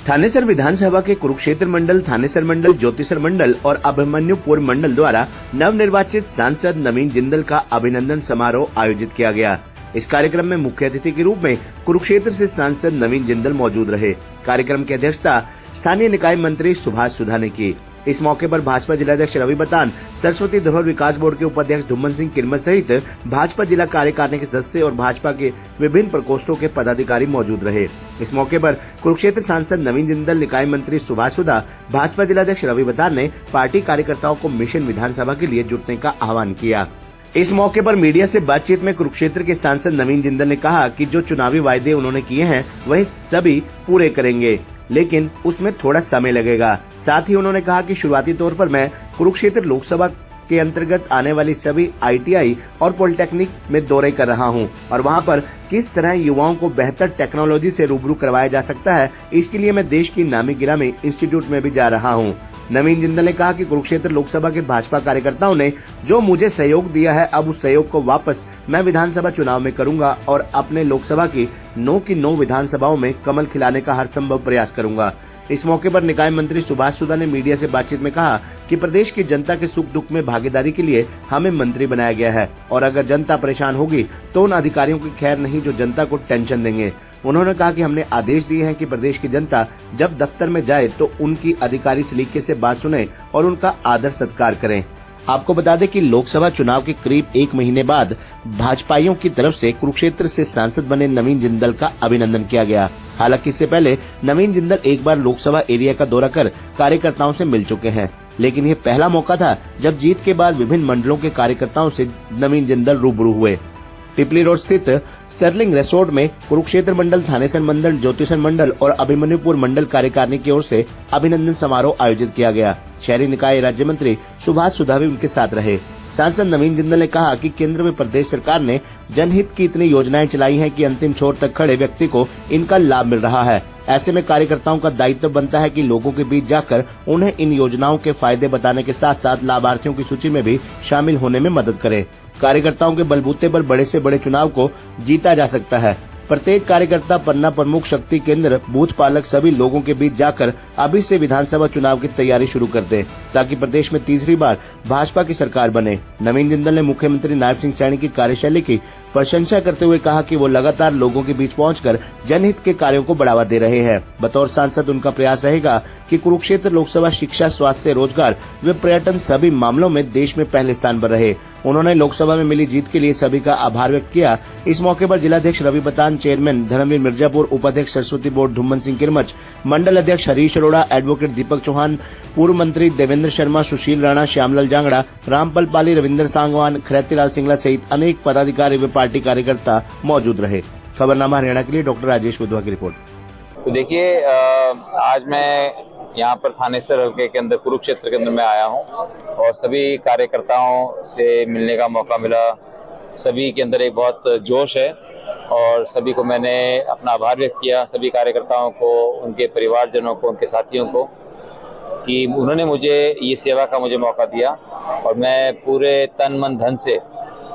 थानेसर विधानसभा के कुरुक्षेत्र मंडल, थानेसर मंडल, ज्योतिसर मंडल और अभिमन्युपुर मंडल द्वारा नवनिर्वाचित सांसद नवीन जिंदल का अभिनंदन समारोह आयोजित किया गया। इस कार्यक्रम में मुख्य अतिथि के रूप में कुरुक्षेत्र से सांसद नवीन जिंदल मौजूद रहे। कार्यक्रम की अध्यक्षता स्थानीय निकाय मंत्री सुभाष सुधा ने की। इस मौके पर भाजपा जिलाध्यक्ष रवि बतान, सरस्वती धरोहर विकास बोर्ड के उपाध्यक्ष धुम्मन सिंह किरमत सहित भाजपा जिला कार्यकारिणी के सदस्य और भाजपा के विभिन्न प्रकोष्ठों के पदाधिकारी मौजूद रहे। इस मौके पर कुरुक्षेत्र सांसद नवीन जिंदल, निकाय मंत्री सुभाष सुधा, भाजपा जिलाध्यक्ष रवि बतान ने पार्टी कार्यकर्ताओं को मिशन विधानसभा के लिए जुटने का आह्वान किया। इस मौके पर मीडिया से बातचीत में कुरुक्षेत्र के सांसद नवीन जिंदल ने कहा कि जो चुनावी वायदे उन्होंने किए हैं वह सभी पूरे करेंगे, लेकिन उसमें थोड़ा समय लगेगा। साथ ही उन्होंने कहा कि शुरुआती तौर पर मैं कुरुक्षेत्र लोकसभा के अंतर्गत आने वाली सभी आईटीआई और पॉलिटेक्निक में दौरे कर रहा हूं और वहां पर किस तरह युवाओं को बेहतर टेक्नोलॉजी से रूबरू करवाया जा सकता है, इसके लिए मैं देश की नामी गिरामी इंस्टीट्यूट में भी जा रहा हूं। नवीन जिंदल ने कहा कि कुरुक्षेत्र लोकसभा के भाजपा कार्यकर्ताओं ने जो मुझे सहयोग दिया है, अब उस सहयोग को वापस मैं विधानसभा चुनाव में करूंगा और अपने लोकसभा की 9 विधानसभाओं में कमल खिलाने का हर संभव प्रयास करूंगा। इस मौके पर निकाय मंत्री सुभाष सुधा ने मीडिया से बातचीत में कहा कि प्रदेश की जनता के सुख दुख में भागीदारी के लिए हमें मंत्री बनाया गया है और अगर जनता परेशान होगी तो उन अधिकारियों की खैर नहीं जो जनता को टेंशन देंगे। उन्होंने कहा कि हमने आदेश दिए हैं कि प्रदेश की जनता जब दफ्तर में जाए तो उनकी अधिकारी सलीके से बात सुने और उनका आदर सत्कार करें। आपको बता दें कि लोकसभा चुनाव के करीब 1 महीने बाद भाजपाइयों की तरफ से कुरुक्षेत्र से सांसद बने नवीन जिंदल का अभिनंदन किया गया। हालांकि इससे पहले नवीन जिंदल एक बार लोकसभा एरिया का दौरा कर कार्यकर्ताओं से मिल चुके हैं, लेकिन ये पहला मौका था जब जीत के बाद विभिन्न मंडलों के कार्यकर्ताओं से नवीन जिंदल रूबरू हुए। पिपली रोड स्थित स्टर्लिंग रिसोर्ट में कुरुक्षेत्र मंडल, थानेसर मंडल, ज्योतिसर मंडल और अभिमन्युपुर मंडल कार्यकारिणी की ओर से अभिनंदन समारोह आयोजित किया गया। शहरी निकाय राज्य मंत्री सुभाष सुधा भी उनके साथ रहे। सांसद नवीन जिंदल ने कहा कि केंद्र में प्रदेश सरकार ने जनहित की इतनी योजनाएं चलाई हैं कि अंतिम छोर तक खड़े व्यक्ति को इनका लाभ मिल रहा है। ऐसे में कार्यकर्ताओं का दायित्व बनता है कि लोगों के बीच जाकर उन्हें इन योजनाओं के फायदे बताने के साथ साथ लाभार्थियों की सूची में भी शामिल होने में मदद करें। कार्यकर्ताओं के बलबूते पर बड़े से बड़े चुनाव को जीता जा सकता है। प्रत्येक कार्यकर्ता, पन्ना प्रमुख, शक्ति केंद्र, बूथ पालक सभी लोगों के बीच जाकर अभी से विधानसभा चुनाव की तैयारी शुरू कर दें ताकि प्रदेश में तीसरी बार भाजपा की सरकार बने। नवीन जिंदल ने मुख्यमंत्री नायब सिंह सैनी की कार्यशैली की प्रशंसा करते हुए कहा कि वो लगातार लोगों के बीच पहुंचकर जनहित के कार्यों को बढ़ावा दे रहे हैं। बतौर सांसद उनका प्रयास रहेगा कि कुरुक्षेत्र लोकसभा शिक्षा, स्वास्थ्य, रोजगार व पर्यटन सभी मामलों में देश में पहले स्थान पर रहे। उन्होंने लोकसभा में मिली जीत के लिए सभी का आभार व्यक्त किया। इस मौके पर जिलाध्यक्ष रवि बतान, चेयरमैन धर्मवीर मिर्जापुर, उपाध्यक्ष सरस्वती बोर्ड धुम्मन सिंह किरमच, मंडल अध्यक्ष हरीश अरोड़ा, एडवोकेट दीपक चौहान, पूर्व मंत्री देवेंद्र शर्मा, सुशील राणा, श्यामलाल जांगड़ा, रामपाल पाली, रविंद्र सांगवान, खैरतीलाल सिंगला सहित अनेक पदाधिकारी व पार्टी कार्यकर्ता मौजूद रहे। खबरनामा हरियाणा के लिए डॉक्टर राजेश वधवा की रिपोर्ट। तो देखिए, आज मैं यहाँ पर थानेसर हल्के के अंदर कुरुक्षेत्र के अंदर मैं आया हूँ और सभी कार्यकर्ताओं से मिलने का मौका मिला। सभी के अंदर एक बहुत जोश है और सभी को मैंने अपना आभार व्यक्त किया, सभी कार्यकर्ताओं को, उनके परिवारजनों को, उनके साथियों को, कि उन्होंने मुझे ये सेवा का मुझे मौका दिया और मैं पूरे तन मन धन से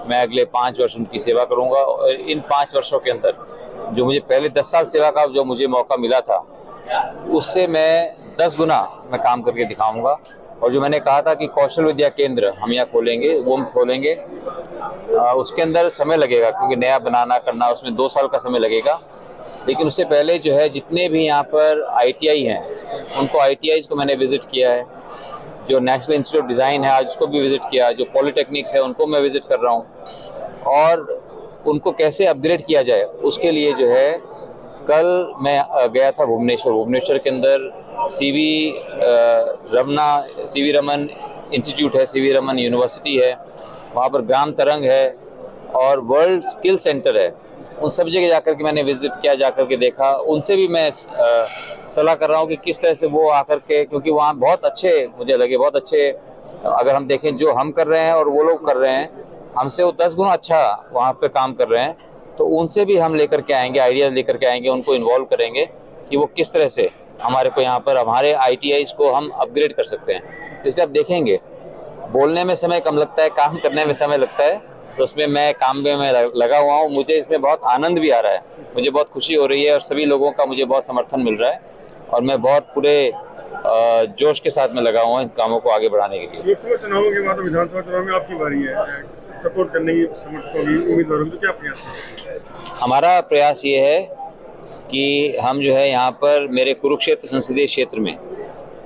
मैं अगले 5 वर्ष उनकी सेवा करूँगा। और इन 5 वर्षों के अंदर जो मुझे पहले 10 साल सेवा का जो मुझे मौका मिला था उससे मैं 10 गुना मैं काम करके दिखाऊंगा। और जो मैंने कहा था कि कौशल विद्या केंद्र हम यहाँ खोलेंगे, वो हम खोलेंगे। उसके अंदर समय लगेगा क्योंकि नया बनाना करना, उसमें 2 साल का समय लगेगा। लेकिन उससे पहले जो है जितने भी यहाँ पर आईटीआई हैं उनको आईटीआईज को मैंने विजिट किया है। जो नेशनल इंस्टीट्यूट ऑफ डिज़ाइन है आज उसको भी विजिट किया, जो पॉलिटेक्निक्स है उनको मैं विजिट कर रहा हूँ और उनको कैसे अपग्रेड किया जाए उसके लिए जो है कल मैं गया था भुवनेश्वर के अंदर सीवी रमन इंस्टीट्यूट है, सीवी रमन यूनिवर्सिटी है, वहाँ पर ग्राम तरंग है और वर्ल्ड स्किल सेंटर है। उन सब जगह जाकर के मैंने विजिट किया, जाकर के देखा। उनसे भी मैं सलाह कर रहा हूँ कि किस तरह से वो आकर के, क्योंकि वहाँ बहुत अच्छे मुझे लगे, बहुत अच्छे, अगर हम देखें जो हम कर रहे हैं और वो लोग कर रहे हैं हमसे वो 10 गुना अच्छा वहाँ पे काम कर रहे हैं। तो उनसे भी हम लेकर के आएंगे, आइडियाज़ लेकर के आएंगे, उनको इन्वॉल्व करेंगे कि वो किस तरह से हमारे को यहाँ पर हमारे आईटीआईज को हम अपग्रेड कर सकते हैं। इसलिए आप देखेंगे बोलने में समय कम लगता है, काम करने में समय लगता है। तो उसमें मैं काम में मैं लगा हुआ हूँ। मुझे इसमें बहुत आनंद भी आ रहा है, मुझे बहुत खुशी हो रही है और सभी लोगों का मुझे बहुत समर्थन मिल रहा है और मैं बहुत पूरे जोश के साथ में लगा हुआ हूँ इन कामों को आगे बढ़ाने के लिए। लोकसभा चुनावों के बाद विधानसभा चुनाव में आपकी बारी है सपोर्ट करने की समर्थकों की उम्मीदवारों की, तो क्या प्रयास है? हमारा प्रयास ये है कि हम जो है यहाँ पर मेरे कुरुक्षेत्र संसदीय क्षेत्र में,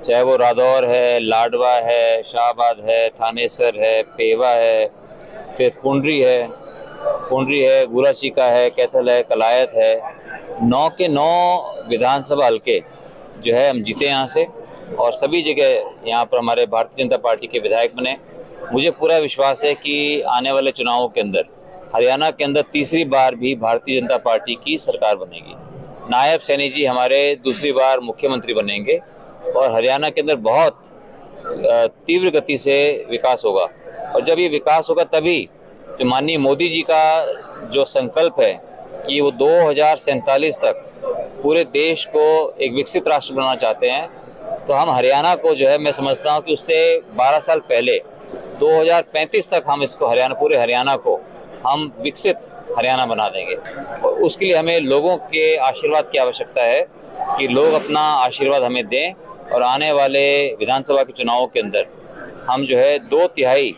चाहे वो रादौर है, लाडवा है, शाहबाद है, थानेसर है, पेवा है, फिर पुंडरी है, गुराचीका है, कैथल है, कलायत है, 9 के 9 विधानसभा हल्के जो है हम जीते यहाँ से, और सभी जगह यहाँ पर हमारे भारतीय जनता पार्टी के विधायक बने। मुझे पूरा विश्वास है कि आने वाले चुनावों के अंदर हरियाणा के अंदर तीसरी बार भी भारतीय जनता पार्टी की सरकार बनेगी। नायब सैनी जी हमारे दूसरी बार मुख्यमंत्री बनेंगे और हरियाणा के अंदर बहुत तीव्र गति से विकास होगा। और जब ये विकास होगा तभी जो माननीय मोदी जी का जो संकल्प है कि वो 2047 तक पूरे देश को एक विकसित राष्ट्र बनाना चाहते हैं, तो हम हरियाणा को जो है, मैं समझता हूँ कि उससे 12 साल पहले 2035 तक हम इसको पूरे हरियाणा को हम विकसित हरियाणा बना देंगे। और उसके लिए हमें लोगों के आशीर्वाद की आवश्यकता है कि लोग अपना आशीर्वाद हमें दें और आने वाले विधानसभा के चुनावों के अंदर हम जो है 2/3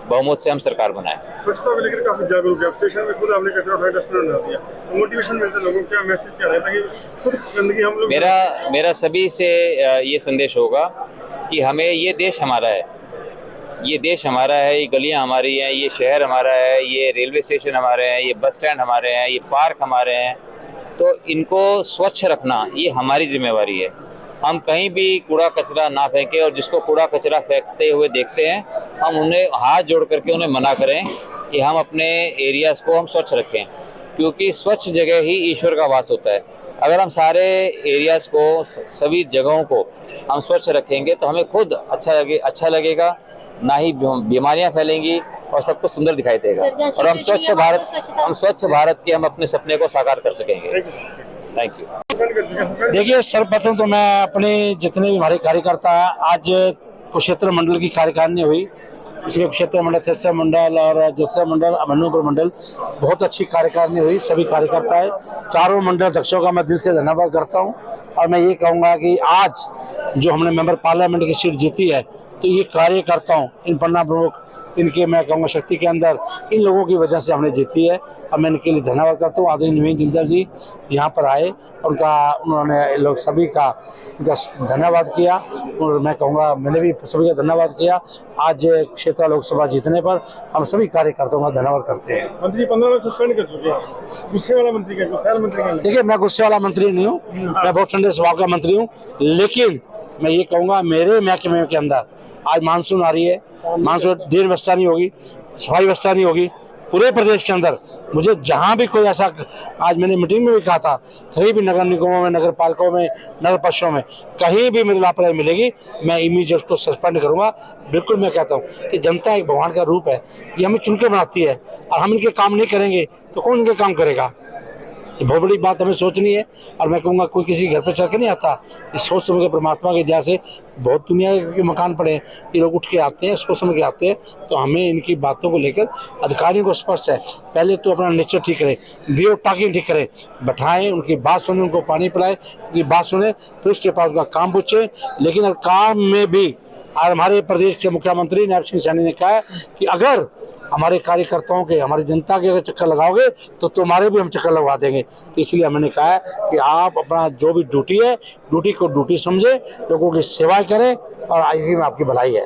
बहुमत से हम सरकार बनाएं। स्वच्छता को लेकर काफी जागरूक है, स्टेशन में खुद आपने कचरा उठाया, डस्टबिन बना दिया, तो मोटिवेशन मिलता है लोगों को, क्या मैसेज क्या रहता है कि खुद गंदगी हम लोग। मेरा सभी से ये संदेश होगा कि हमें, ये देश हमारा है, ये देश हमारा है, ये गलियां हमारी हैं, ये शहर हमारा है, ये रेलवे स्टेशन हमारे हैं, ये बस स्टैंड हमारे हैं, ये पार्क हमारे हैं, तो इनको स्वच्छ रखना ये हमारी जिम्मेवारी है। हम कहीं भी कूड़ा कचरा ना फेंकें, और जिसको कूड़ा कचरा फेंकते हुए देखते हैं हम उन्हें हाथ जोड़ करके उन्हें मना करें कि हम अपने एरियाज़ को हम स्वच्छ रखें, क्योंकि स्वच्छ जगह ही ईश्वर का वास होता है। अगर हम सारे एरियाज़ को, सभी जगहों को हम स्वच्छ रखेंगे तो हमें खुद अच्छा लगेगा, ना ही बीमारियां फैलेंगी और सबको सुंदर दिखाई देगा, और हम स्वच्छ भारत के हम अपने सपने को साकार कर सकेंगे। Thank you. देखिए, सर्वप्रथम तो मैं अपने जितने भी हमारे कार्यकर्ता, आज कुरुक्षेत्र मंडल की कार्यकारिणी हुई, इसमें कुरुक्षेत्र मंडल, थेसर मंडल और ज्योतिसर मंडल, अभिमन्युपुर मंडल, बहुत अच्छी कार्यकारिणी हुई। सभी कार्यकर्ता है, चारों मंडल अध्यक्षों का मैं दिल से धन्यवाद करता हूं। और मैं ये कहूँगा कि आज जो हमने मेंबर पार्लियामेंट की सीट जीती है, तो ये कार्यकर्ताओं, इन पन्ना प्रमुख, इनके मैं कहूँगा शक्ति के अंदर, इन लोगों की वजह से हमने जीती है, और मैं इनके लिए धन्यवाद करता हूँ। आदरणीय नवीन जिंदल जी यहाँ पर आए, उन्होंने लोग सभी का उनका धन्यवाद किया, और मैं कहूँगा मैंने भी सभी का धन्यवाद किया। आज क्षेत्र लोकसभा जीतने पर हम सभी कार्यकर्ताओं का धन्यवाद करते हैं। मंत्री 15 में सस्पेंड कर चुके हैं, गुस्से वाला मंत्री का, गुस्सैल मंत्री का। देखिए, मैं गुस्से वाला मंत्री नहीं हूँ, मैं बहुत ठंडे स्वभाव का मंत्री हूँ, लेकिन मैं ये कहूँगा मेरे महकमे के अंदर आज मानसून आ रही है, मानसून ड्रेन व्यवस्था नहीं होगी, सफाई व्यवस्था नहीं होगी पूरे प्रदेश के अंदर। मुझे जहाँ भी कोई ऐसा, आज मैंने मीटिंग में भी कहा था, कहीं भी नगर निगमों में, नगर पालिकाओं में, नगर परिषदों में कहीं भी मेरी लापरवाही मिलेगी, मैं इमीडिएट उसको सस्पेंड करूँगा। बिल्कुल मैं कहता हूँ कि जनता एक भगवान का रूप है, ये हमें चुन के बनाती है, और हम इनके काम नहीं करेंगे तो कौन इनके काम करेगा। ये बहुत बड़ी बात हमें सोचनी है, और मैं कहूँगा कोई किसी घर पे चढ़ के नहीं आता, इस सोच समझ के परमात्मा की दया से बहुत दुनिया के मकान पड़े हैं, ये लोग उठ के आते हैं, सोच समझ के आते हैं। तो हमें इनकी बातों को लेकर अधिकारियों को स्पष्ट है, पहले तो अपना नेचर ठीक करें, वे ऑफ टॉकिंग ठीक करें, बैठाएं, उनकी बात सुने, उनको पानी पिलाएं, उनकी बात सुने, फिर उसके पास उनका काम पूछें। लेकिन अगर काम में भी, और हमारे प्रदेश के मुख्यमंत्री नायब सिंह सैनी ने कहा है कि अगर हमारे कार्यकर्ताओं के, हमारी जनता के अगर चक्कर लगाओगे तो तुम्हारे भी हम चक्कर लगवा देंगे। तो इसलिए हमने कहा है कि आप अपना जो भी ड्यूटी है, ड्यूटी को ड्यूटी समझे, लोगों की सेवा करें, और इसी में आपकी भलाई है।